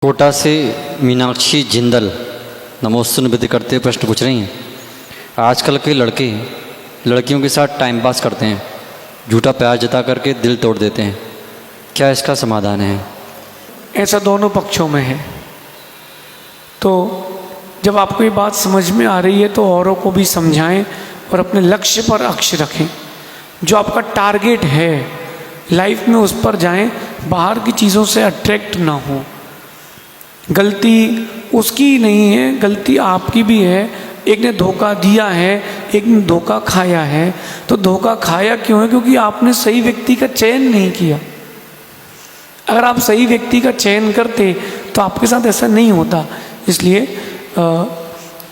कोटा से मीनाक्षी जिंदल नमोस्तुन विधि करते प्रश्न पूछ रही हैं। आजकल के लड़के लड़कियों के साथ टाइम पास करते हैं, झूठा प्यार जता करके दिल तोड़ देते हैं, क्या इसका समाधान है? ऐसा दोनों पक्षों में है। तो जब आपको ये बात समझ में आ रही है तो औरों को भी समझाएं और अपने लक्ष्य पर अक्ष रखें। जो आपका टारगेट है लाइफ में उस पर जाएं, बाहर की चीज़ों से अट्रैक्ट ना हो। गलती उसकी नहीं है, गलती आपकी भी है। एक ने धोखा दिया है, एक ने धोखा खाया है। तो धोखा खाया क्यों है? क्योंकि आपने सही व्यक्ति का चयन नहीं किया। अगर आप सही व्यक्ति का चयन करते तो आपके साथ ऐसा नहीं होता। इसलिए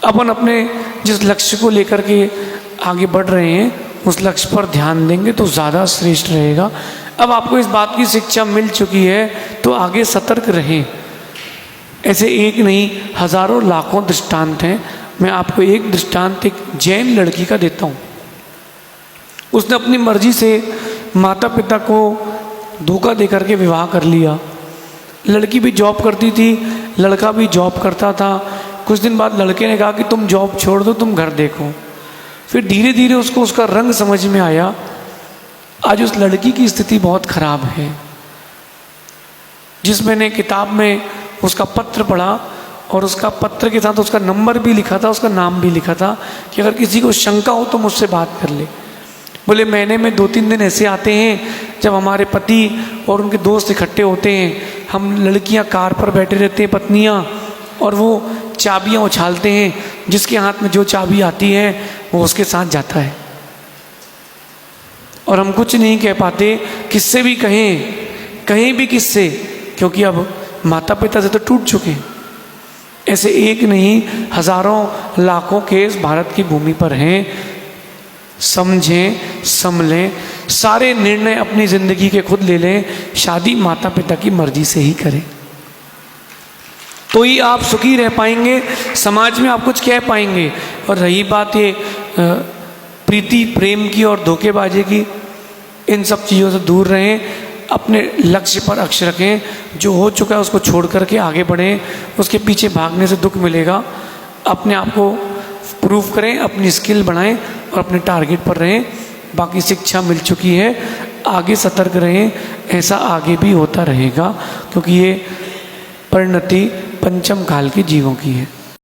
अपन अपने जिस लक्ष्य को लेकर के आगे बढ़ रहे हैं उस लक्ष्य पर ध्यान देंगे तो ज़्यादा श्रेष्ठ रहेगा। अब आपको इस बात की शिक्षा मिल चुकी है तो आगे सतर्क रहें। ऐसे एक नहीं हजारों लाखों दृष्टांत हैं। मैं आपको एक दृष्टांत एक जैन लड़की का देता हूँ। उसने अपनी मर्जी से माता पिता को धोखा दे करके विवाह कर लिया। लड़की भी जॉब करती थी, लड़का भी जॉब करता था। कुछ दिन बाद लड़के ने कहा कि तुम जॉब छोड़ दो, तुम घर देखो। फिर धीरे धीरे उसको उसका रंग समझ में आया। आज उस लड़की की स्थिति बहुत खराब है। जिस मैंने किताब में उसका पत्र पढ़ा और उसका पत्र के साथ उसका नंबर भी लिखा था, उसका नाम भी लिखा था कि अगर किसी को शंका हो तो मुझसे बात कर ले। बोले महीने में 2-3 दिन ऐसे आते हैं जब हमारे पति और उनके दोस्त इकट्ठे होते हैं। हम लड़कियां कार पर बैठे रहते हैं, पत्नियां, और वो चाबियां उछालते हैं। जिसके हाथ में जो चाबी आती है वो उसके साथ जाता है। और हम कुछ नहीं कह पाते, किससे भी कहीं भी किससे, क्योंकि अब माता पिता से तो टूट चुके हैं। ऐसे एक नहीं हजारों लाखों केस भारत की भूमि पर हैं। समझें, संभलें, सारे निर्णय अपनी जिंदगी के खुद ले लें। शादी माता पिता की मर्जी से ही करें तो ही आप सुखी रह पाएंगे, समाज में आप कुछ कह पाएंगे। और रही बात ये प्रीति प्रेम की और धोखेबाजी की, इन सब चीज़ों से दूर रहें। अपने लक्ष्य पर अक्ष रखें। जो हो चुका है उसको छोड़ करके आगे बढ़ें। उसके पीछे भागने से दुख मिलेगा। अपने आप को प्रूव करें, अपनी स्किल बढ़ाएं और अपने टारगेट पर रहें। बाकी शिक्षा मिल चुकी है, आगे सतर्क रहें। ऐसा आगे भी होता रहेगा क्योंकि ये परिणति पंचम काल के जीवों की है।